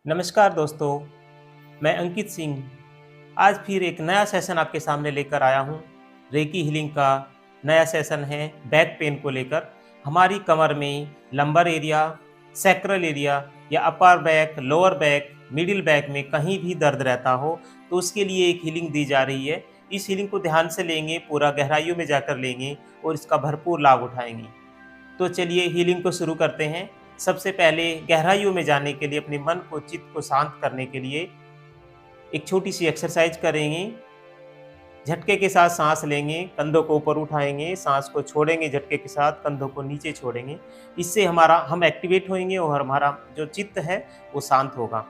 नमस्कार दोस्तों, मैं अंकित सिंह आज फिर एक नया सेशन आपके सामने लेकर आया हूँ। रेकी हीलिंग का नया सेशन है बैक पेन को लेकर। हमारी कमर में लंबर एरिया, सैक्रल एरिया या upper back, lower back, middle back में कहीं भी दर्द रहता हो तो उसके लिए एक हीलिंग दी जा रही है। इस हीलिंग को ध्यान से लेंगे, पूरा गहराइयों में जाकर लेंगे और इसका भरपूर लाभ उठाएंगे। तो चलिए हीलिंग को शुरू करते हैं। सबसे पहले गहराइयों में जाने के लिए अपने मन को, चित्त को शांत करने के लिए एक छोटी सी एक्सरसाइज करेंगे। झटके के साथ सांस लेंगे, कंधों को ऊपर उठाएंगे, सांस को छोड़ेंगे, झटके के साथ कंधों को नीचे छोड़ेंगे। इससे हम एक्टिवेट होंगे और हमारा जो चित्त है वो शांत होगा।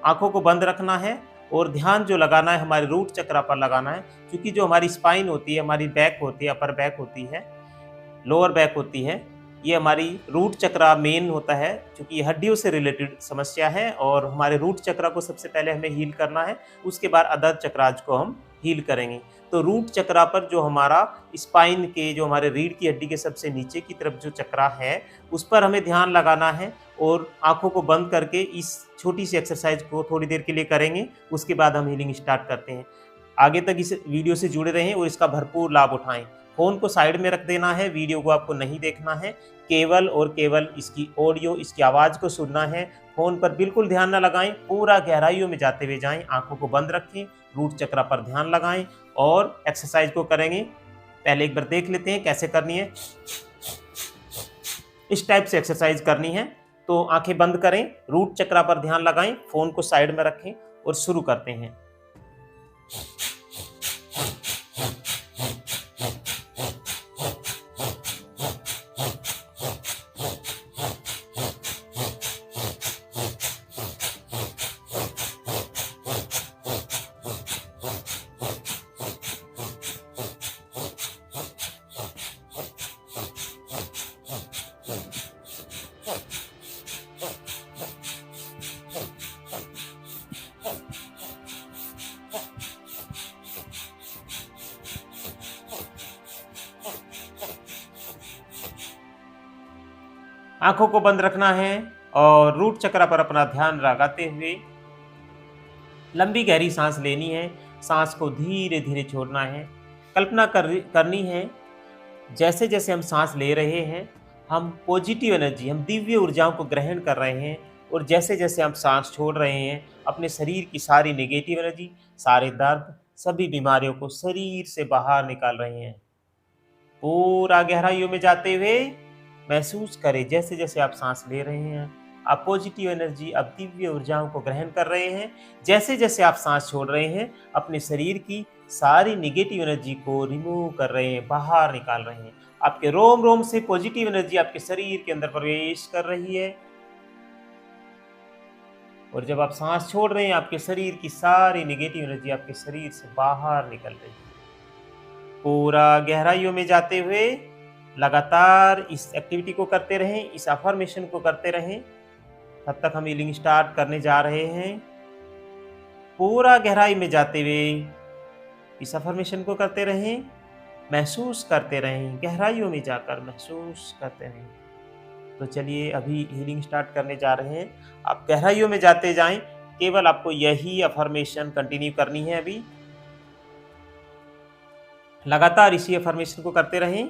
आंखों को बंद रखना है और ध्यान जो लगाना है हमारे रूट चक्र पर लगाना है, क्योंकि जो हमारी स्पाइन होती है, हमारी बैक होती है, अपर बैक होती है, लोअर बैक होती है, ये हमारी रूट चक्र मेन होता है, क्योंकि ये हड्डियों से रिलेटेड समस्या है और हमारे रूट चक्र को सबसे पहले हमें हील करना है। उसके बाद अदर चक्राज को हम हील करेंगे। तो रूट चक्र पर जो हमारा स्पाइन के, जो हमारे रीढ़ की हड्डी के सबसे नीचे की तरफ जो चक्रा है, उस पर हमें ध्यान लगाना है और आंखों को बंद करके इस छोटी सी एक्सरसाइज को थोड़ी देर के लिए करेंगे। उसके बाद हम हीलिंग स्टार्ट करते हैं। आगे तक इस वीडियो से जुड़े रहें और इसका भरपूर लाभ उठाएं। फ़ोन को साइड में रख देना है, वीडियो को आपको नहीं देखना है, केवल और केवल इसकी ऑडियो, इसकी आवाज़ को सुनना है। फ़ोन पर बिल्कुल ध्यान न लगाएं, पूरा गहराइयों में जाते हुए जाएं, आंखों को बंद रखें, रूट चक्र पर ध्यान लगाएं और एक्सरसाइज को करेंगे। पहले एक बार देख लेते हैं कैसे करनी है। इस टाइप से एक्सरसाइज करनी है। तो आंखें बंद करें, रूट चक्र पर ध्यान लगाएं, फ़ोन को साइड में रखें और शुरू करते हैं। आंखों को बंद रखना है और रूट चक्र पर अपना ध्यान लगाते हुए लंबी गहरी सांस लेनी है। सांस को धीरे धीरे छोड़ना है। कल्पना करनी है जैसे जैसे हम सांस ले रहे हैं, हम पॉजिटिव एनर्जी, हम दिव्य ऊर्जाओं को ग्रहण कर रहे हैं और जैसे जैसे हम सांस छोड़ रहे हैं, अपने शरीर की सारी नेगेटिव एनर्जी, सारे दर्द, सभी बीमारियों को शरीर से बाहर निकाल रहे हैं। पूरा गहराइयों में जाते हुए महसूस करें जैसे जैसे आप सांस ले रहे हैं, आप पॉजिटिव एनर्जी, आप दिव्य ऊर्जाओं को ग्रहण कर रहे हैं। जैसे जैसे आप सांस छोड़ रहे हैं, अपने शरीर की सारी निगेटिव एनर्जी को रिमूव कर रहे हैं, बाहर निकाल रहे हैं। आपके रोम रोम से पॉजिटिव एनर्जी आपके शरीर के अंदर प्रवेश कर रही है और जब आप सांस छोड़ रहे हैं, आपके शरीर की सारी निगेटिव एनर्जी आपके शरीर से बाहर निकल रही है। पूरा गहराइयों में जाते हुए लगातार इस एक्टिविटी को करते रहें, इस अफर्मेशन को करते रहें। तब तक हम हीलिंग स्टार्ट करने जा रहे हैं। पूरा गहराई में जाते हुए इस अफर्मेशन को करते रहें, महसूस करते रहें, गहराइयों में जाकर महसूस करते रहें। तो चलिए अभी हीलिंग स्टार्ट करने जा रहे हैं। आप गहराइयों में जाते जाएं, केवल आपको यही अफर्मेशन कंटिन्यू करनी है। अभी लगातार इसी अफर्मेशन को करते रहें।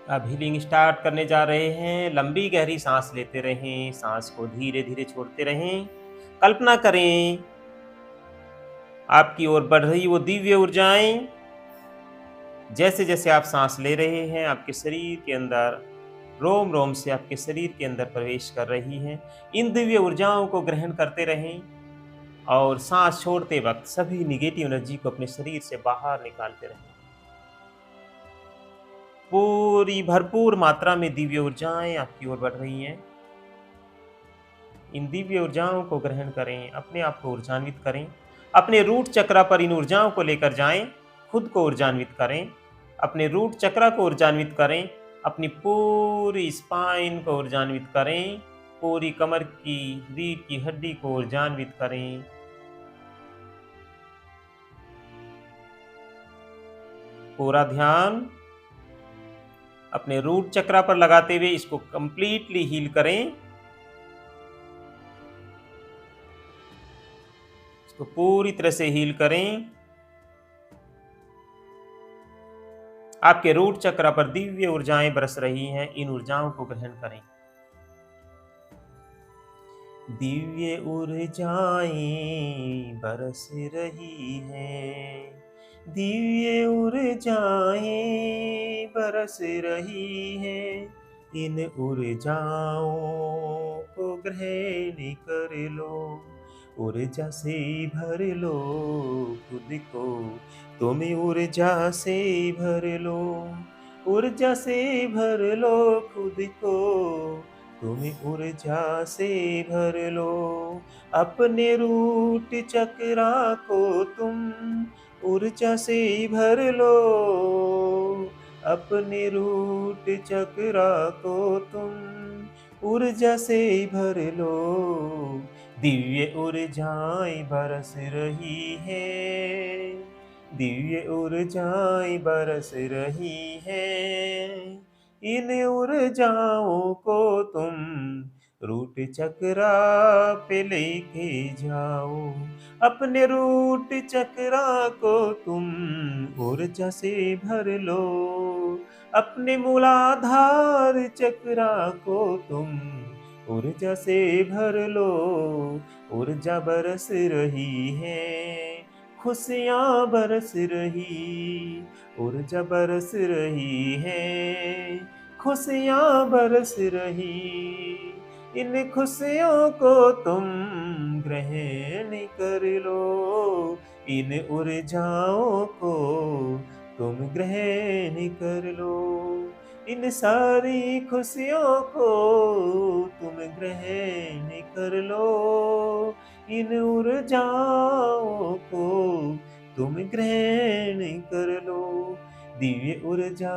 अब हीलिंग स्टार्ट करने जा रहे हैं। लंबी गहरी सांस लेते रहें, सांस को धीरे धीरे छोड़ते रहें। कल्पना करें आपकी ओर बढ़ रही वो दिव्य ऊर्जाएं, जैसे जैसे आप सांस ले रहे हैं आपके शरीर के अंदर, रोम रोम से आपके शरीर के अंदर प्रवेश कर रही हैं। इन दिव्य ऊर्जाओं को ग्रहण करते रहें और सांस छोड़ते वक्त सभी निगेटिव एनर्जी को अपने शरीर से बाहर निकालते रहें। पूरी भरपूर मात्रा में दिव्य ऊर्जाएं आपकी ओर बढ़ रही हैं। इन दिव्य ऊर्जाओं को ग्रहण करें, अपने आप को ऊर्जान्वित करें। अपने रूट चक्रा पर इन ऊर्जाओं को लेकर जाएं, खुद को ऊर्जान्वित करें। अपने रूट चक्रा को ऊर्जान्वित करें, अपनी पूरी स्पाइन को ऊर्जान्वित करें, पूरी कमर की रीढ़ की हड्डी को ऊर्जान्वित करें। पूरा ध्यान अपने रूट चक्रा पर लगाते हुए इसको कंप्लीटली हील करें। इसको पूरी तरह से हील करें। आपके रूट चक्र पर दिव्य ऊर्जाएं बरस रही हैं, इन ऊर्जाओं को ग्रहण करें। दिव्य ऊर्जाएं बरस रही हैं, दिव्य ऊर्जाएं बरस रही हैं। इन ऊर्जाओं को ग्रहण कर लो, ऊर्जा से भर लो खुद को, तुम ऊर्जा से भर लो, ऊर्जा से भर लो खुद को, तुम ऊर्जा से भर लो। अपने रूट चक्रा को तुम ऊर्जा से भर लो, अपने रूट चक्रा को तुम ऊर्जा से भर लो। दिव्य ऊर्जाएं बरस रही है, दिव्य ऊर्जाएं बरस रही है। इन ऊर्जाओं को तुम रूट चक्रा पे लेके जाओ, अपने रूट चक्रा को तुम ऊर्जा से भर लो, अपने मूलाधार चक्रा को तुम ऊर्जा से भर लो। ऊर्जा बरस रही है, खुशियाँ बरस रही, ऊर्जा बरस रही है, खुशियाँ बरस रही। इन खुशियों को तुम ग्रहण कर लो, इन ऊर्जाओं को तुम ग्रहण कर लो। इन सारी खुशियों को तुम ग्रहण कर लो, इन ऊर्जाओं को तुम ग्रहण कर लो। दिव्य ऊर्जा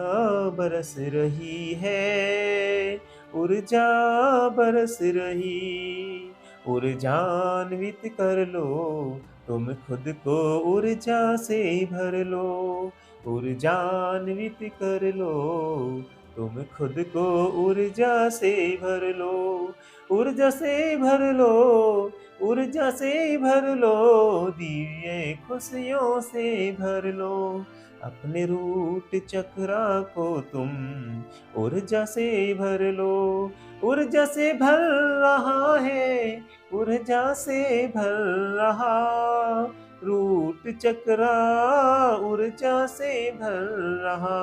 बरस रही है, ऊर्जा बरस रही, ऊर्जान्वित कर लो, तुम खुद को ऊर्जा से भर लो, ऊर्जान्वित कर लो, तुम खुद को ऊर्जा से भर लो, ऊर्जा से भर लो, ऊर्जा से भर लो। दिव्य खुशियों से भर लो, अपने रूट चक्रा को तुम ऊर्जा से भर लो। ऊर्जा से भर रहा है, ऊर्जा से भर रहा, रूट चक्रा ऊर्जा से भर रहा,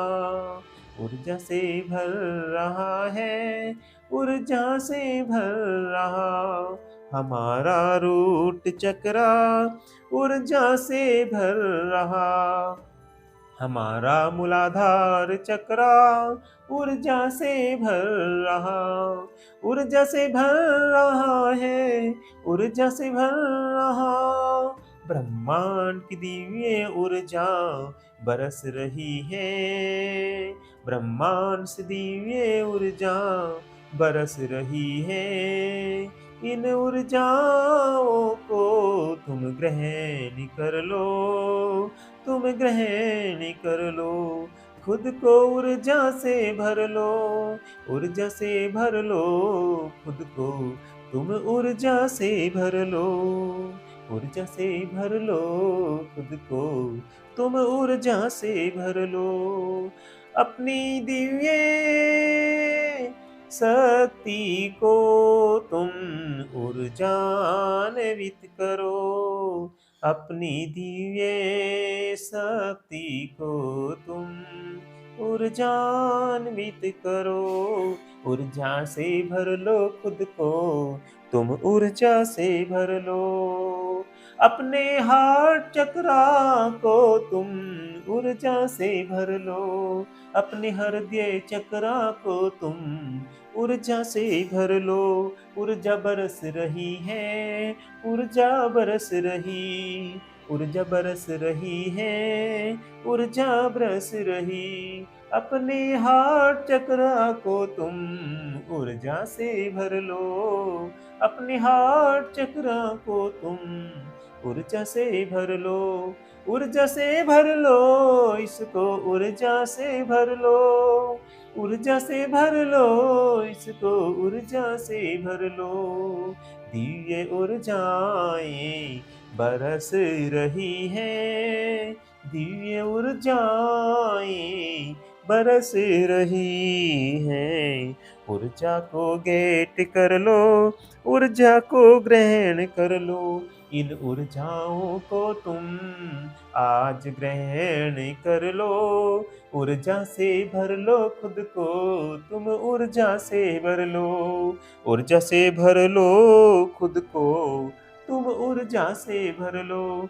ऊर्जा से भर रहा है, ऊर्जा से भर रहा। हमारा रूट चक्रा ऊर्जा से भर रहा, हमारा मूलाधार चक्रा ऊर्जा से भर रहा, ऊर्जा से भर रहा है, ऊर्जा से भर रहा। ब्रह्मांड की दिव्य ऊर्जा बरस रही है, ब्रह्मांड से दिव्य ऊर्जा बरस रही है। इन ऊर्जाओं को तुम ग्रहण कर लो, तुम ग्रहण कर लो, खुद को ऊर्जा से भर लो, ऊर्जा से भर लो खुद को, तुम ऊर्जा से भर लो, ऊर्जा से भर लो खुद को, तुम ऊर्जा से भर लो। अपनी दिव्य शक्ति को तुम ऊर्जान्वित करो, अपनी दिव्य शक्ति को तुम ऊर्जान्वित करो। ऊर्जा से भर लो खुद को, तुम ऊर्जा से भर लो। अपने हार्ट चक्रा को तुम ऊर्जा से भर लो, अपने हृदय चक्रा को तुम ऊर्जा से भर लो। ऊर्जा बरस रही है, ऊर्जा बरस रही, ऊर्जा बरस रही है, ऊर्जा बरस रही। अपने हार्ट चक्रा को तुम ऊर्जा से भर लो, अपने हार्ट चक्रा को तुम ऊर्जा से भर लो। ऊर्जा से भर लो, इसको ऊर्जा से भर लो, ऊर्जा से भर लो, इसको ऊर्जा से भर लो। दिव्य ऊर्जाएं बरस रही है, दिव्य ऊर्जाएं बरस रही हैं। ऊर्जा को गेट कर लो, ऊर्जा को ग्रहण कर लो। इन ऊर्जाओं को तुम आज ग्रहण कर लो। ऊर्जा से भर लो खुद को, तुम ऊर्जा से भर लो। ऊर्जा से भर लो खुद को, तुम ऊर्जा से भर लो।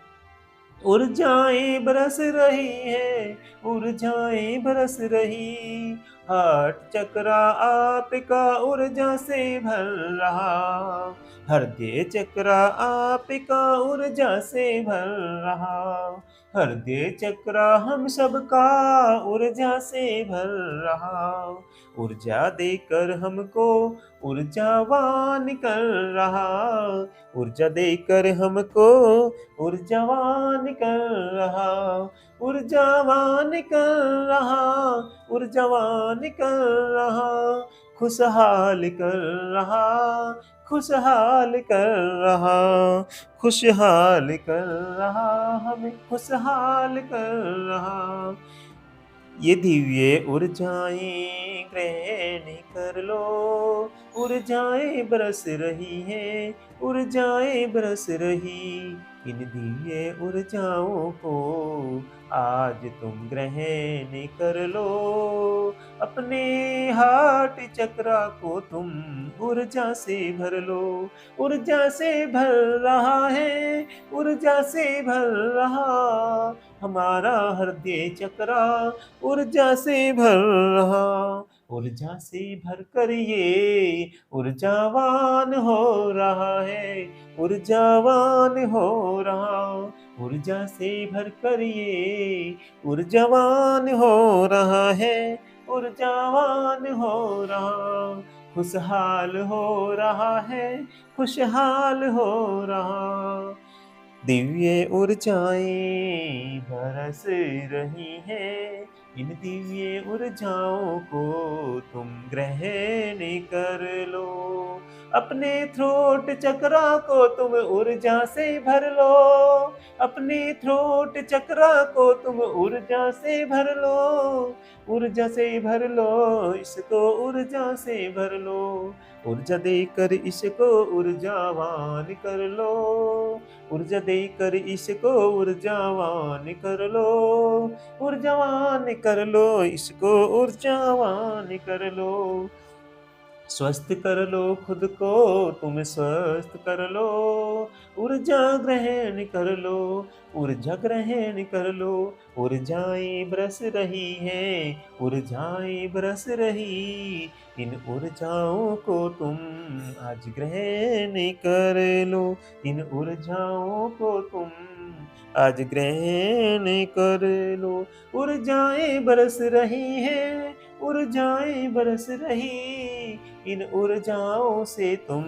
ऊर्जाएं बरस रही है, ऊर्जाएं बरस रही। हार्ट चक्रा आपका ऊर्जा से भर रहा, हृदय चक्रा आपका ऊर्जा से भर रहा। हृदय चक्रा हम सबका ऊर्जा से भर रहा। ऊर्जा देकर हमको ऊर्जावान कर रहा, ऊर्जा देकर हमको ऊर्जावान कर रहा, ऊर्जावान कर रहा, ऊर्जावान कर रहा। खुशहाल कर रहा, खुशहाल कर रहा, खुशहाल कर रहा, हमें खुशहाल कर रहा। ये दिव्य ऊर्जाएं ग्रहण कर लो। ऊर्जाएं बरस रही हैं, ऊर्जाएं बरस रही। इन दिव्य ऊर्जाओं को आज तुम ग्रहण कर लो। अपने हार्ट चक्रा को तुम ऊर्जा से भर लो। ऊर्जा से भर रहा है, ऊर्जा से भर रहा हमारा हृदय चक्रा, ऊर्जा से भर रहा। ऊर्जा से भर कर ये ऊर्जावान हो रहा है, ऊर्जावान हो रहा। ऊर्जा से भर कर ये ऊर्जावान हो रहा है, ऊर्जावान हो रहा। खुशहाल हो रहा है, खुशहाल हो रहा। दिव्य ऊर्जाएं बरस रही हैं, इन दिव्य ऊर्जाओं को तुम ग्रहण कर लो। अपने थ्रोट चक्रा को तुम ऊर्जा से भर लो, अपने थ्रोट चक्रा को तुम ऊर्जा से भर लो। ऊर्जा से भर लो, इसको ऊर्जा से भर लो। ऊर्जा देकर इसको ऊर्जावान कर लो, ऊर्जा देकर इसको ऊर्जावान कर लो। ऊर्जावान कर लो, इसको ऊर्जावान कर लो। स्वस्थ कर लो खुद को, तुम स्वस्थ कर लो। ऊर्जा ग्रहण कर लो, ऊर्जा ग्रहण कर लो। ऊर्जाएं बरस रही हैं, ऊर्जाएं बरस रही। इन ऊर्जाओं को तुम आज ग्रहण कर लो, इन ऊर्जाओं को तुम आज ग्रहण कर लो। ऊर्जाएं बरस रही हैं, ऊर्जाएं बरस रही। इन ऊर्जाओं से तुम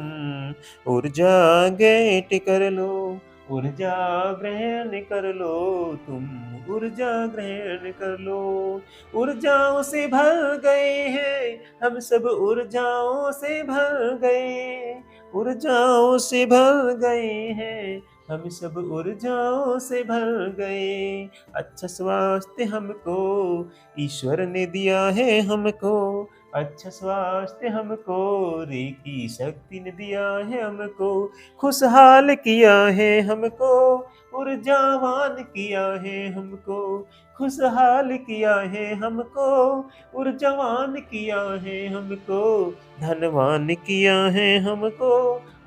ऊर्जा गेट कर लो, ऊर्जा ग्रहण कर लो। तुम ऊर्जा ग्रहण कर लो। ऊर्जाओं से भर गए हैं हम सब, ऊर्जाओं से भर गए, ऊर्जाओं से भर गए हैं हम सब ऊर्जाओं से भर गए। अच्छा स्वास्थ्य हमको ईश्वर ने दिया है हमको, अच्छा स्वास्थ्य हमको रेकी शक्ति ने दिया है हमको, खुशहाल किया है हमको, ऊर्जावान किया है हमको, खुशहाल किया है हमको, ऊर्जावान किया है हमको, धनवान किया है हमको,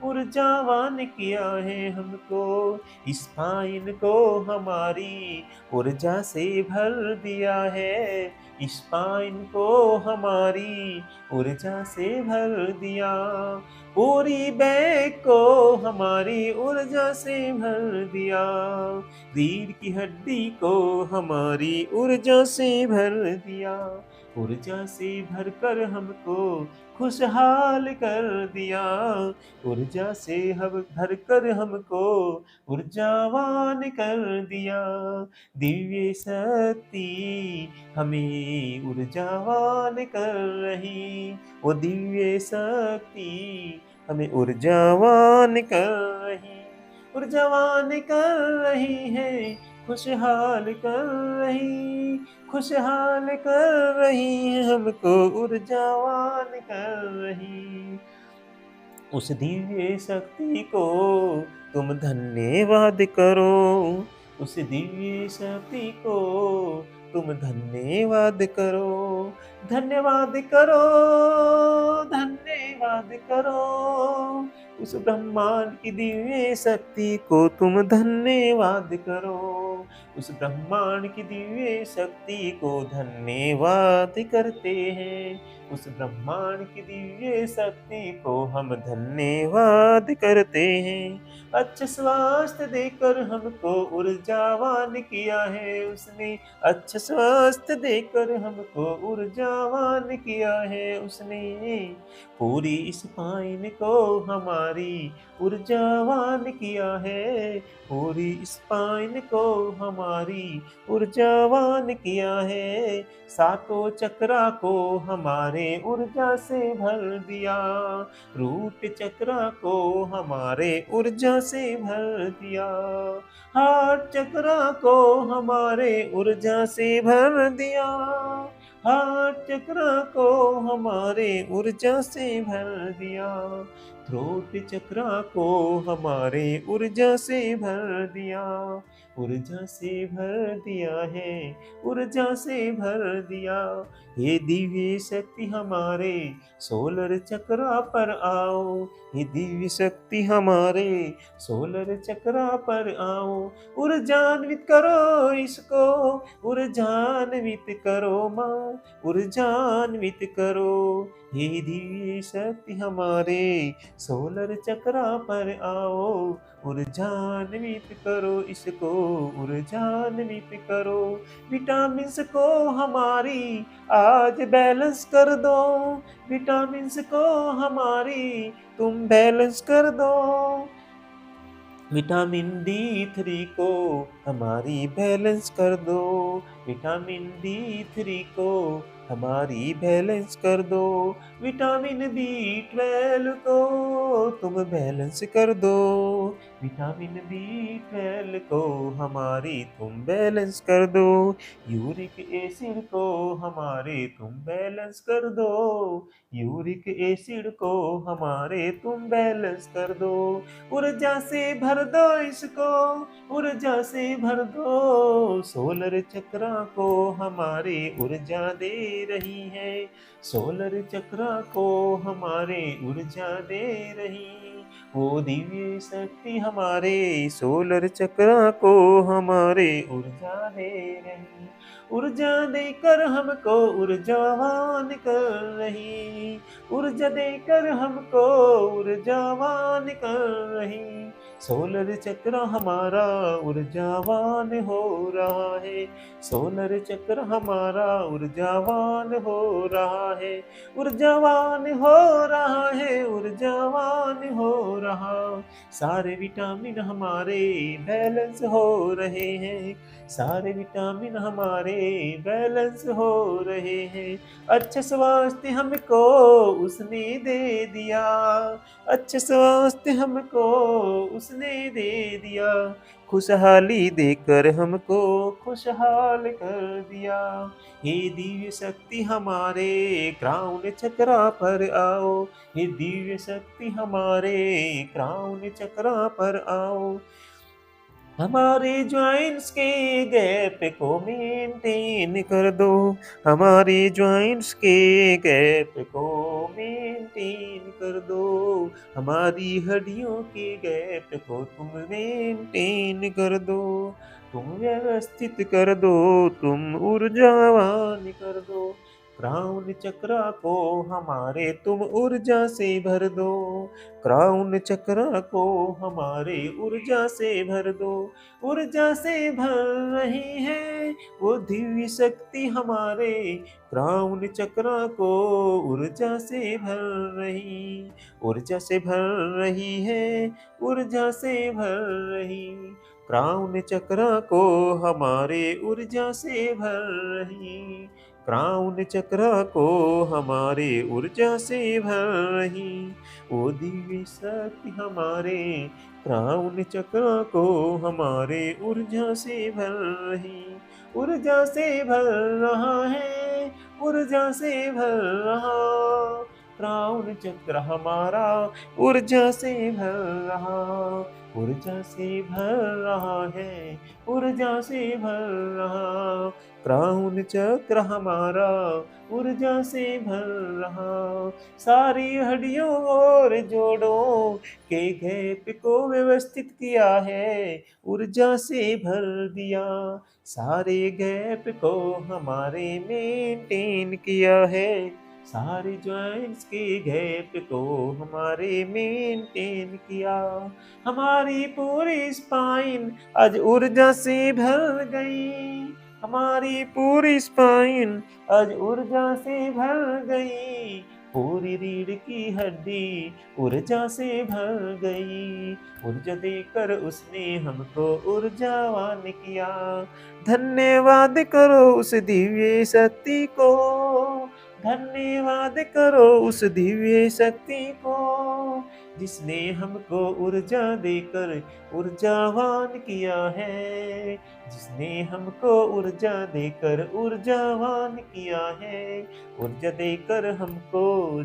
ऊर्जावान किया है हमको। स्पाइन को हमारी ऊर्जा से भर दिया है, स्पाइन को हमारी ऊर्जा से भर दिया, पूरी बैग को हमारी ऊर्जा से भर दिया, रीढ़ की हड्डी को हमारी ऊर्जा से भर दिया, ऊर्जा से भरकर हमको खुशहाल कर दिया, ऊर्जा से हम भरकर हमको ऊर्जावान कर दिया। दिव्य शक्ति हमें ऊर्जावान कर रही, वो दिव्य शक्ति हमें ऊर्जावान कर रही, ऊर्जावान कर रही है, खुशहाल कर रही, खुशहाल कर रही है, हमको ऊर्जावान कर रही। उस दिव्य शक्ति को तुम धन्यवाद करो, उस दिव्य शक्ति को तुम धन्यवाद करो, धन्यवाद करो, धन्यवाद करो, उस ब्रह्मांड की दिव्य शक्ति को तुम धन्यवाद करो, उस ब्रह्मांड की दिव्य शक्ति को धन्यवाद करते हैं, उस ब्रह्मांड की दिव्य शक्ति को हम धन्यवाद करते हैं। अच्छा स्वास्थ्य देकर हमको ऊर्जावान किया है उसने, अच्छा स्वास्थ्य देकर हमको ऊर्जावान किया है उसने, पूरी स्पाइन को हमारी ऊर्जावान किया है, पूरी स्पाइन को हमारी ऊर्जावान किया है, सातों चक्रा को हमारे ऊर्जा से भर दिया, रूट चक्रा को हमारे ऊर्जा से भर दिया, हार्ट चक्रा को हमारे ऊर्जा से भर दिया, हार्ट चक्रा को हमारे ऊर्जा से भर दिया, थ्रोट चक्रा को हमारे ऊर्जा से भर दिया, ऊर्जा से भर दिया है, ऊर्जा से भर दिया। ये दिव्य शक्ति हमारे सोलर चक्रा पर आओ, ये दिव्य शक्ति हमारे सोलर चक्रा पर आओ, ऊर्जान्वित करो इसको, ऊर्जान्वित करो माँ, ऊर्जान्वित करो। ये दिव्य शक्ति हमारे सोलर चक्रा पर आओ, ऊर्जान्वित करो इसको, ऊर्जान्वित करो। विटामिन्स को हमारी आज बैलेंस कर दो, विटामिन्स को हमारी तुम बैलेंस कर दो, विटामिन D3 को हमारी बैलेंस कर दो, विटामिन D3 को हमारी बैलेंस कर दो, विटामिन B12 को तुम बैलेंस कर दो, विटामिन B12 को हमारी तुम बैलेंस कर दो, यूरिक एसिड को हमारे तुम बैलेंस कर दो, यूरिक एसिड को हमारे तुम बैलेंस कर दो, ऊर्जा से भर दो इसको, ऊर्जा से भर दो। सोलर चक्रा को हमारे ऊर्जा दे रही है, सोलर चक्रा को हमारे ऊर्जा दे रही, वो दिव्य शक्ति हमारे सोलर चक्रा को हमारे ऊर्जा दे रही, ऊर्जा देकर हमको ऊर्जावान कर रही, ऊर्जा देकर हमको ऊर्जावान कर रही। सोलर चक्र हमारा ऊर्जावान हो रहा है, सोलर चक्र हमारा ऊर्जावान हो रहा है, ऊर्जावान हो रहा है, ऊर्जावान हो रहा। सारे विटामिन हमारे बैलेंस हो रहे हैं, सारे विटामिन हमारे बैलेंस हो रहे हैं। अच्छा स्वास्थ्य हमको उसने दे दिया, अच्छा स्वास्थ्य हमको उसने उसने दे दिया, खुशहाली देकर हमको खुशहाल कर दिया। हे दिव्य शक्ति हमारे क्राउन चक्रा पर आओ, हे दिव्य शक्ति हमारे क्राउन चक्रा पर आओ। हमारे ज्वाइंट्स के गैप को मेंटेन कर दो, हमारे ज्वाइंट्स के गैप को मेंटेन कर दो, हमारी हड्डियों के गैप को तुम मेंटेन कर दो, तुम व्यवस्थित कर दो, तुम ऊर्जावान कर दो। क्राउन चक्रा को हमारे तुम ऊर्जा से भर दो, क्राउन चक्रा को हमारे ऊर्जा से भर दो। ऊर्जा से भर रही है वो दिव्य शक्ति हमारे क्राउन चक्रा को ऊर्जा से भर रही, ऊर्जा से भर रही है, ऊर्जा से भर रही। क्राउन चक्रा को हमारे ऊर्जा से भर रही, क्राउन चक्रा को हमारे ऊर्जा से भर रही। वो दिव्य शक्ति हमारे क्राउन चक्रा को हमारे ऊर्जा से भर रही, ऊर्जा से भर रहा है, ऊर्जा से भर रहा। क्राउन चक्र हमारा ऊर्जा से भर रहा, ऊर्जा से भर रहा है, ऊर्जा से भर रहा। क्राउन चक्र हमारा ऊर्जा से भर रहा। सारी हड्डियों और जोड़ों के गैप को व्यवस्थित किया है, ऊर्जा से भर दिया। सारे गैप को हमारे मेंटेन किया है, सारे जॉइंट्स के गैप को हमारे मेंटेन किया। हमारी पूरी स्पाइन आज ऊर्जा से भर गई, हमारी पूरी स्पाइन आज ऊर्जा से भर गई। पूरी रीढ़ की हड्डी ऊर्जा से भर गई, ऊर्जा देकर उसने हमको ऊर्जावान किया। धन्यवाद करो उस दिव्य शक्ति को, धन्यवाद करो उस दिव्य शक्ति को, जिसने हमको ऊर्जा देकर ऊर्जावान किया है, जिसने हमको ऊर्जा देकर ऊर्जावान किया है। ऊर्जा देकर हमको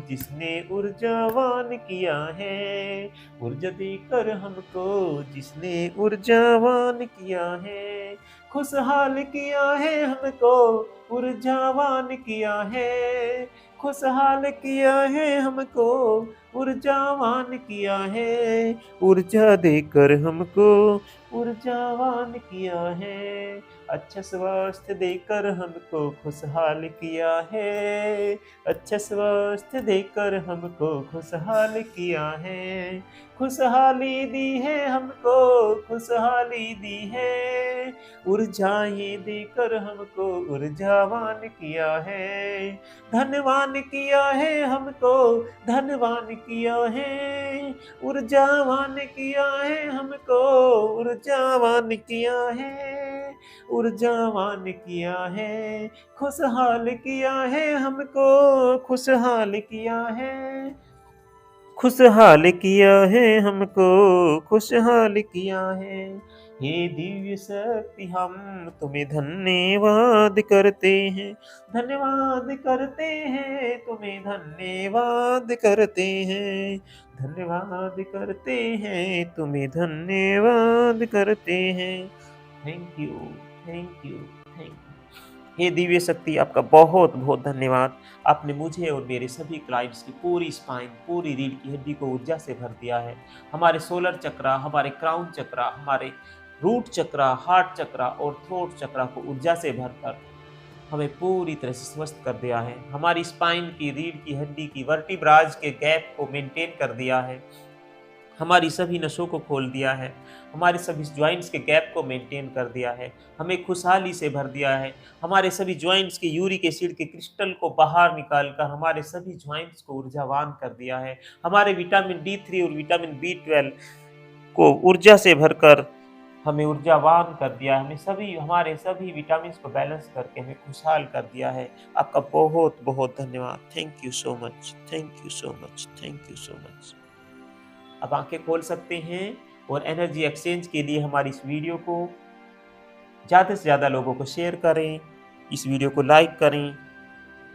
जिसने ऊर्जावान किया है, ऊर्जा देकर हमको जिसने ऊर्जावान किया है। खुशहाल किया है हमको ऊर्जावान किया है, खुशहाल किया है हमको ऊर्जावान किया है। ऊर्जा देकर हमको ऊर्जावान किया है, अच्छा स्वास्थ्य देकर हमको खुशहाल किया है, अच्छा स्वास्थ्य देकर हमको खुशहाल किया है। खुशहाली दी है हमको, खुशहाली दी है, ऊर्जाएं देकर हमको ऊर्जावान किया है। धनवान किया है हमको, धनवान किया है, ऊर्जावान किया है हमको ऊर्जावान किया है, ऊर्जावान किया है। खुशहाल किया है हमको, खुशहाल किया है, खुशहाल किया है हमको, खुशहाल किया है। हे दिव्य शक्ति हम तुम्हें धन्यवाद करते हैं, धन्यवाद करते हैं, तुम्हें धन्यवाद करते हैं, धन्यवाद करते हैं, तुम्हें धन्यवाद करते हैं। Thank you, thank you, thank you. हे दिव्य शक्ति आपका बहुत बहुत धन्यवाद। आपने मुझे और मेरे सभी क्लाइंट्स की पूरी स्पाइन, पूरी रीढ़ की हड्डी को ऊर्जा से भर दिया है। हमारे सोलर चक्रा, हमारे क्राउन चक्रा, हमारे रूट चक्रा, हार्ट चक्रा और थ्रोट चक्रा को ऊर्जा से भरकर हमें पूरी तरह से स्वस्थ कर दिया है। हमारी स्पाइन की, रीढ़ की हड्डी की, वर्टिब्राज के गैप को मेंटेन कर दिया है, हमारी सभी नसों को खोल दिया है, हमारे सभी ज्वाइंट्स के गैप को मेंटेन कर दिया है, हमें खुशहाली से भर दिया है। हमारे सभी ज्वाइंट्स के यूरिक एसिड के क्रिस्टल को बाहर निकालकर हमारे सभी ज्वाइंट्स को ऊर्जावान कर दिया है। हमारे विटामिन D3 और विटामिन B12 को ऊर्जा से भरकर हमें ऊर्जावान कर दिया है। हमारे सभी विटामिन को बैलेंस करके हमें खुशहाल कर दिया है। आपका बहुत बहुत धन्यवाद। Thank you so much, thank you so much, thank you so much. अब आंखें खोल सकते हैं और एनर्जी एक्सचेंज के लिए हमारी इस वीडियो को ज़्यादा से ज़्यादा लोगों को शेयर करें, इस वीडियो को लाइक करें।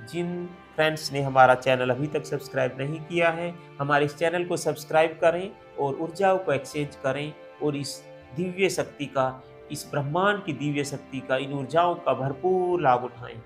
जिन फ्रेंड्स ने हमारा चैनल अभी तक सब्सक्राइब नहीं किया है, हमारे इस चैनल को सब्सक्राइब करें और ऊर्जाओं को एक्सचेंज करें और इस दिव्य शक्ति का, इस ब्रह्मांड की दिव्य शक्ति का, इन ऊर्जाओं का भरपूर लाभ उठाएं।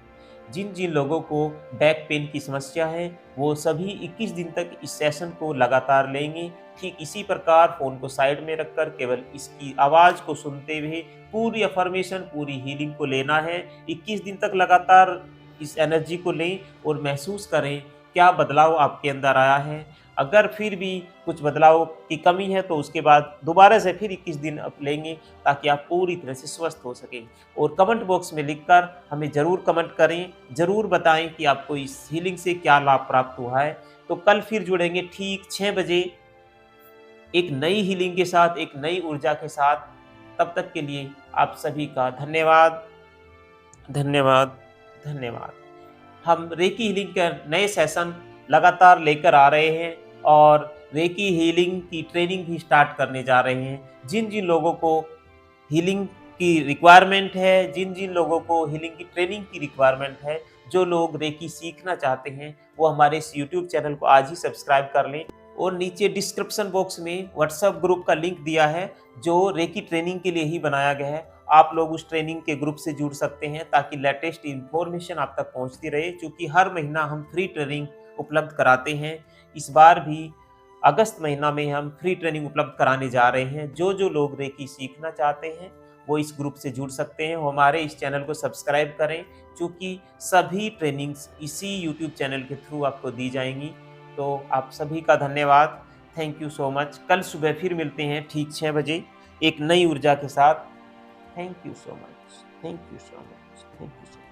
जिन जिन लोगों को बैक पेन की समस्या है वो सभी 21 दिन तक इस सेशन को लगातार लेंगे। ठीक इसी प्रकार फ़ोन को साइड में रखकर केवल इसकी आवाज़ को सुनते हुए पूरी अफर्मेशन, पूरी हीलिंग को लेना है। 21 दिन तक लगातार इस एनर्जी को लें और महसूस करें क्या बदलाव आपके अंदर आया है। अगर फिर भी कुछ बदलाव की कमी है तो उसके बाद दोबारा से फिर 21 दिन आप लेंगे ताकि आप पूरी तरह से स्वस्थ हो सकें। और कमेंट बॉक्स में लिखकर हमें ज़रूर कमेंट करें, ज़रूर बताएं कि आपको इस हीलिंग से क्या लाभ प्राप्त हुआ है। तो कल फिर जुड़ेंगे ठीक 6 बजे एक नई हीलिंग के साथ, एक नई ऊर्जा के साथ। तब तक के लिए आप सभी का धन्यवाद, धन्यवाद, धन्यवाद। हम रेकी हीलिंग के नए सेशन लगातार लेकर आ रहे हैं और रेकी हीलिंग की ट्रेनिंग भी स्टार्ट करने जा रहे हैं। जिन जिन लोगों को हीलिंग की रिक्वायरमेंट है, जिन जिन लोगों को हीलिंग की ट्रेनिंग की रिक्वायरमेंट है, जो लोग रेकी सीखना चाहते हैं, वो हमारे इस यूट्यूब चैनल को आज ही सब्सक्राइब कर लें। और नीचे डिस्क्रिप्शन बॉक्स में व्हाट्सएप ग्रुप का लिंक दिया है जो रेकी ट्रेनिंग के लिए ही बनाया गया है। आप लोग उस ट्रेनिंग के ग्रुप से जुड़ सकते हैं ताकि लेटेस्ट इंफॉर्मेशन आप तक पहुंचती रहे, क्योंकि हर महीना हम फ्री ट्रेनिंग उपलब्ध कराते हैं। इस बार भी अगस्त महीना में हम फ्री ट्रेनिंग उपलब्ध कराने जा रहे हैं। जो लोग रेकी सीखना चाहते हैं वो इस ग्रुप से जुड़ सकते हैं। वो हमारे इस चैनल को सब्सक्राइब करें, क्योंकि सभी ट्रेनिंग्स इसी यूट्यूब चैनल के थ्रू आपको दी जाएंगी। तो आप सभी का धन्यवाद, थैंक यू सो मच। कल सुबह फिर मिलते हैं ठीक 6 बजे एक नई ऊर्जा के साथ। Thank you so much, thank you so much, thank you so much.